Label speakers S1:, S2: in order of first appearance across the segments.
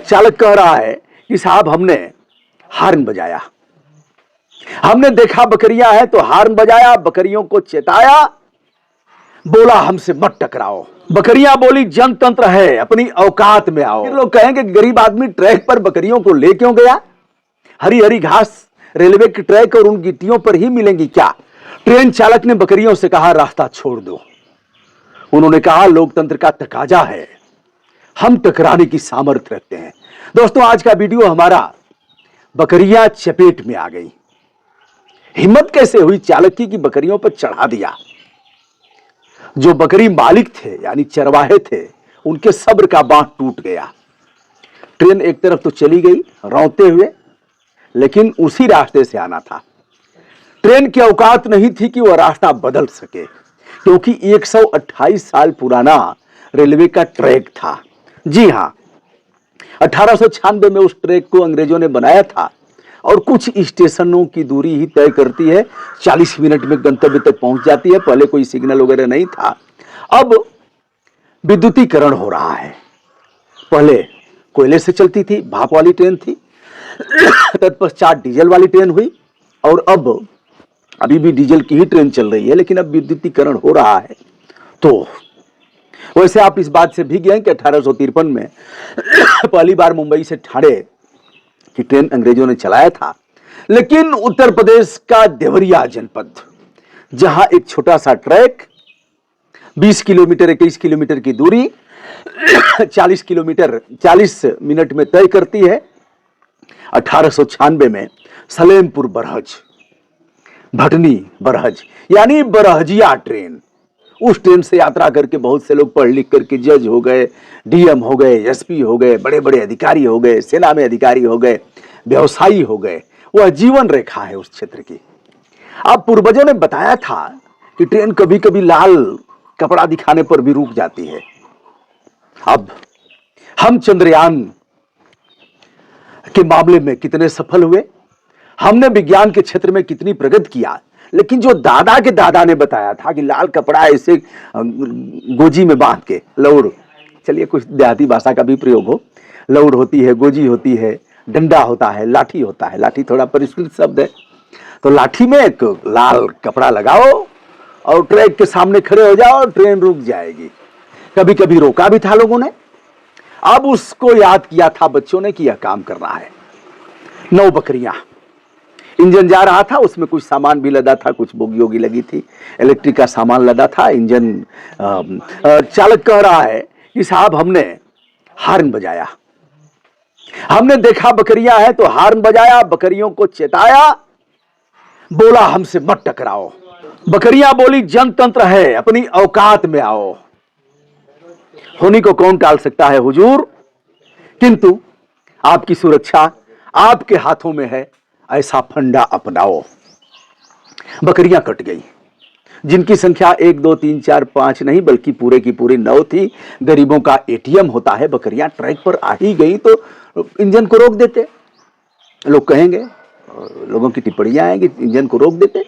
S1: चालक कह रहा है कि साहब हमने हार्न बजाया, हमने देखा बकरियां हैं तो हार्न बजाया, बकरियों को चेताया, बोला हमसे मत टकराओ। बकरियां बोली जनतंत्र है, अपनी औकात में आओ। फिर लोग कहेंगे गरीब आदमी ट्रैक पर बकरियों को ले क्यों गया? हरी हरी घास रेलवे के ट्रैक और उन गिट्टियों पर ही मिलेंगी क्या? ट्रेन चालक ने बकरियों से कहा रास्ता छोड़ दो। उन्होंने कहा लोकतंत्र का तकाजा है, हम टकराने की सामर्थ्य रखते हैं। दोस्तों आज का वीडियो हमारा बकरियां चपेट में आ गई। हिम्मत कैसे हुई चालक की कि बकरियों पर चढ़ा दिया? जो बकरी मालिक थे यानी चरवाहे थे, उनके सब्र का बांध टूट गया। ट्रेन एक तरफ तो चली गई रौंदते हुए, लेकिन उसी रास्ते से आना था। ट्रेन की औकात नहीं थी कि वह रास्ता बदल सके, क्योंकि 128 साल पुराना रेलवे का ट्रैक था। जी हां, 1896 में उस ट्रैक को अंग्रेजों ने बनाया था और कुछ स्टेशनों की दूरी ही तय करती है, 40 मिनट में गंतव्य तक पहुंच जाती है। पहले कोई सिग्नल वगैरह नहीं था। अब विद्युतीकरण हो रहा है। पहले कोयले से चलती थी, भाप वाली ट्रेन थी, तत्पश्चात डीजल वाली ट्रेन हुई और अब अभी भी डीजल की ही ट्रेन चल रही है, लेकिन अब विद्युतीकरण हो रहा है। तो वैसे आप इस बात से भीग गए कि 1853 में पहली बार मुंबई से ठाणे की ट्रेन अंग्रेजों ने चलाया था, लेकिन उत्तर प्रदेश का देवरिया जनपद, जहां एक छोटा सा ट्रैक 20 किलोमीटर 21 किलोमीटर की दूरी 40 मिनट में तय करती है। 1896 में सलेमपुर बरहज, भटनी बरहज यानी बरहजिया ट्रेन, उस ट्रेन से यात्रा करके बहुत से लोग पढ़ लिख करके जज हो गए, डीएम हो गए, एसपी हो गए, बड़े बड़े अधिकारी हो गए, सेना में अधिकारी हो गए, व्यवसायी हो गए। वह जीवन रेखा है उस क्षेत्र की। अब पूर्वजों ने बताया था कि ट्रेन कभी कभी लाल कपड़ा दिखाने पर भी रुक जाती है। अब हम चंद्रयान के मामले में कितने सफल हुए, हमने विज्ञान के क्षेत्र में कितनी प्रगति किया, लेकिन जो दादा के दादा ने बताया था कि लाल कपड़ा ऐसे गोजी में बांध के, लौड़, चलिए कुछ देहाती भाषा का भी प्रयोग हो, लौड़ होती है, गोजी होती है, डंडा होता है, लाठी होता है। लाठी थोड़ा परिष्कृत शब्द है। तो लाठी में एक लाल कपड़ा लगाओ और ट्रैक के सामने खड़े हो जाओ और ट्रेन रुक जाएगी। कभी कभी रोका भी था लोगों ने। अब उसको याद किया था बच्चों ने कि यह काम करना है। 9 बकरियां, इंजन जा रहा था, उसमें कुछ सामान भी लदा था, कुछ बोगी वोगी लगी थी, इलेक्ट्रिक का सामान लदा था। इंजन चालक कह रहा है कि साहब हमने हार्न बजाया, हमने देखा बकरियां हैं तो हार्न बजाया, बकरियों को चेताया, बोला हमसे मत टकराओ। बकरियां बोली जनतंत्र है, अपनी औकात में आओ। होनी को कौन टाल सकता है हुजूर, किंतु आपकी सुरक्षा आपके हाथों में है, ऐसा फंडा अपनाओ। बकरियां कट गई, जिनकी संख्या 1 2 3 4 5 नहीं बल्कि पूरे की पूरी 9 थी। गरीबों का एटीएम होता है। बकरियां ट्रैक पर आ ही गई तो इंजन को रोक देते। लोग कहेंगे, लोगों की टिप्पणियां आएंगी, इंजन को रोक देते।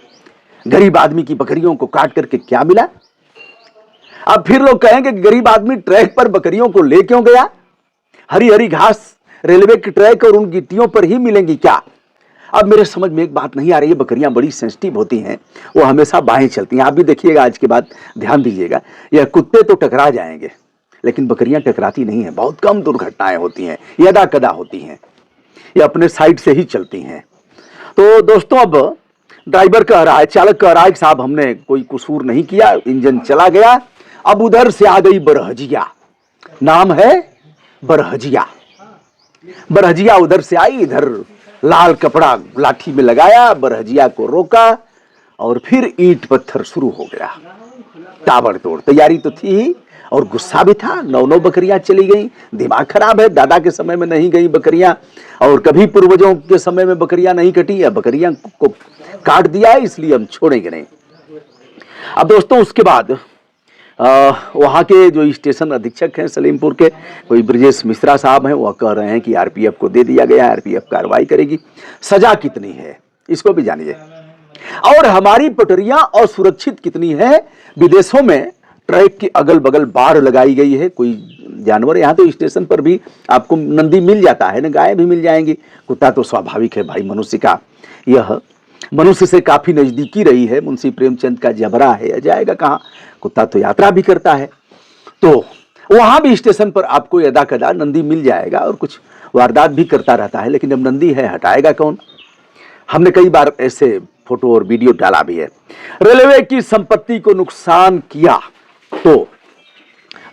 S1: गरीब आदमी की बकरियों को काट करके क्या मिला? अब फिर लोग कहेंगे गरीब आदमी ट्रैक पर बकरियों को ले क्यों गया? हरी हरी घास रेलवे के ट्रैक और उन गिट्टियों पर ही मिलेंगी क्या? अब मेरे समझ में एक बात नहीं आ रही है। बकरियां बड़ी सेंसिटिव होती हैं, वो हमेशा बाएं चलती हैं। आप भी देखिएगा, आज के बाद ध्यान दीजिएगा। यह कुत्ते तो टकरा जाएंगे, लेकिन बकरियां टकराती नहीं है। बहुत कम दुर्घटनाएं होती हैं, यदा कदा होती हैं, ये अपने साइड से ही चलती हैं। तो दोस्तों अब ड्राइवर कह रहा है, चालक कह रहा है कि साहब हमने कोई कसूर नहीं किया, इंजन चला गया। अब उधर से आ गई बरहजिया, नाम है बरहजिया। बरहजिया उधर से आई, इधर लाल कपड़ा लाठी में लगाया, बरहजिया को रोका और फिर ईंट पत्थर शुरू हो गया। ताबड़तोड़ तैयारी तो थी ही और गुस्सा भी था। 9 बकरियां चली गई। दिमाग खराब है, दादा के समय में नहीं गई बकरियां और कभी पूर्वजों के समय में बकरियां नहीं कटी। या बकरियां को काट दिया है, इसलिए हम छोड़ेंगे नहीं। अब दोस्तों उसके बाद वहां के जो स्टेशन अधीक्षक हैं सलीमपुर के, कोई ब्रजेश मिश्रा साहब हैं, वह कह रहे हैं कि आरपीएफ को दे दिया गया, आरपीएफ कार्रवाई करेगी। सजा कितनी है इसको भी जानिए। और हमारी पटरियां असुरक्षित कितनी है। विदेशों में ट्रैक के अगल बगल बाड़ लगाई गई है। कोई जानवर, यहाँ तो स्टेशन पर भी आपको नंदी मिल जाता है ना, गाय भी मिल जाएंगी। कुत्ता तो स्वाभाविक है भाई, मनुष्य का यह मनुष्य से काफी नजदीकी रही है। मुंशी प्रेमचंद का जबरा है, जाएगा कहाँ, कुत्ता तो यात्रा भी करता है। तो वहां भी स्टेशन पर आपको यदा कदा नंदी मिल जाएगा और कुछ वारदात भी करता रहता है, लेकिन अब नंदी है, हटाएगा कौन। हमने कई बार ऐसे फोटो और वीडियो डाला भी है। रेलवे की संपत्ति को नुकसान किया तो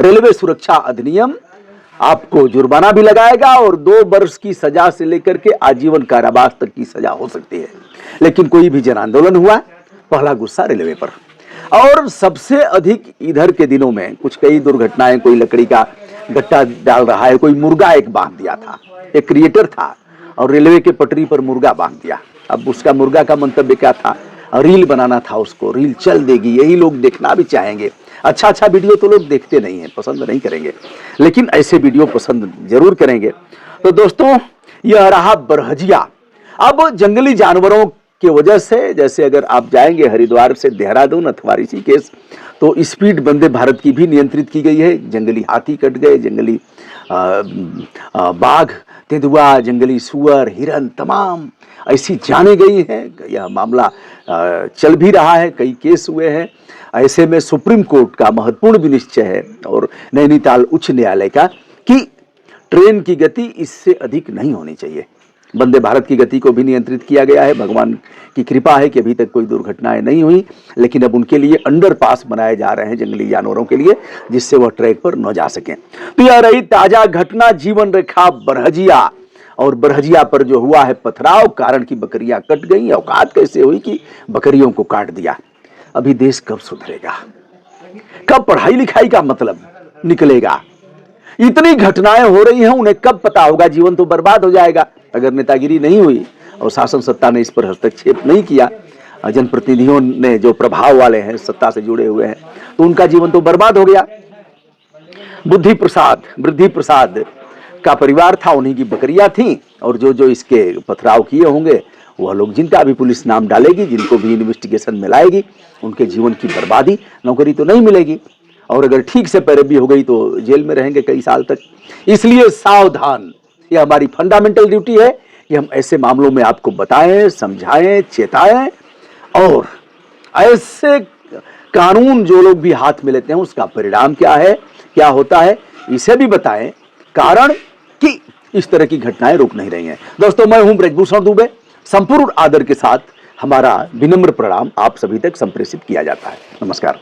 S1: रेलवे सुरक्षा अधिनियम आपको जुर्माना भी लगाएगा और 2 वर्ष की सजा से लेकर के आजीवन कारावास तक की सजा हो सकती है। लेकिन कोई भी जन आंदोलन हुआ, पहला गुस्सा रेलवे पर। और सबसे अधिक इधर के दिनों में कुछ कई दुर्घटनाएं, कोई लकड़ी का गट्टा डाल रहा है, कोई मुर्गा एक बांध दिया था, एक क्रिएटर था और रेलवे के पटरी पर मुर्गा बांध दिया। अब उसका मुर्गा का मंतव्य क्या था, रील बनाना था उसको, रील चल देगी, यही लोग देखना भी चाहेंगे। अच्छा वीडियो तो लोग देखते नहीं है, पसंद नहीं करेंगे, लेकिन ऐसे वीडियो पसंद जरूर करेंगे। तो दोस्तों, यह रहा बरहजिया। अब जंगली जानवरों की वजह से, जैसे अगर आप जाएंगे हरिद्वार से देहरादून अथवा ऋषिकेश, तो स्पीड वंदे भारत की भी नियंत्रित की गई है। जंगली हाथी कट गए, जंगली बाघ, तेंदुआ, जंगली सुअर, हिरन, तमाम ऐसी जाने गई है। यह मामला चल भी रहा है, कई केस हुए हैं। ऐसे में सुप्रीम कोर्ट का महत्वपूर्ण विनिश्चय है और नैनीताल उच्च न्यायालय का कि ट्रेन की गति इससे अधिक नहीं होनी चाहिए। वंदे भारत की गति को भी नियंत्रित किया गया है। भगवान की कृपा है कि अभी तक कोई दुर्घटनाएं नहीं हुई, लेकिन अब उनके लिए अंडरपास बनाए जा रहे हैं जंगली जानवरों के लिए, जिससे वह ट्रैक पर न जा सकें। तो यह रही ताजा घटना, जीवन रेखा बरहजिया। और बरहजिया पर जो हुआ है पथराव, कारण की बकरियां कट गई। औकात कैसे हुई कि बकरियों को काट दिया। अभी देश कब सुधरेगा, कब पढ़ाई लिखाई का मतलब निकलेगा। इतनी घटनाएं हो रही हैं, उन्हें कब पता होगा। जीवन तो बर्बाद हो जाएगा अगर नेतागिरी नहीं हुई और शासन सत्ता ने इस पर हस्तक्षेप नहीं किया। जनप्रतिनिधियों ने, जो प्रभाव वाले हैं, सत्ता से जुड़े हुए हैं, तो उनका जीवन तो बर्बाद हो गया। बुद्धि प्रसाद का परिवार था, उन्हीं की बकरियां थीं और जो इसके पथराव किए होंगे वह लोग, जिनका भी पुलिस नाम डालेगी, जिनको भी इन्वेस्टिगेशन में लाएगी, उनके जीवन की बर्बादी। नौकरी तो नहीं मिलेगी और अगर ठीक से पैरवी हो गई तो जेल में रहेंगे कई साल तक। इसलिए सावधान, यह हमारी फंडामेंटल ड्यूटी है कि हम ऐसे मामलों में आपको बताएं, समझाएं, चेताएं और ऐसे कानून जो लोग भी हाथ में लेते हैं उसका परिणाम क्या है, क्या होता है, इसे भी बताएं, कारण कि इस तरह की घटनाएं रुक नहीं रही हैं। दोस्तों, मैं हूं ब्रजभूषण दुबे। संपूर्ण आदर के साथ हमारा विनम्र प्रणाम आप सभी तक संप्रेषित किया जाता है। नमस्कार।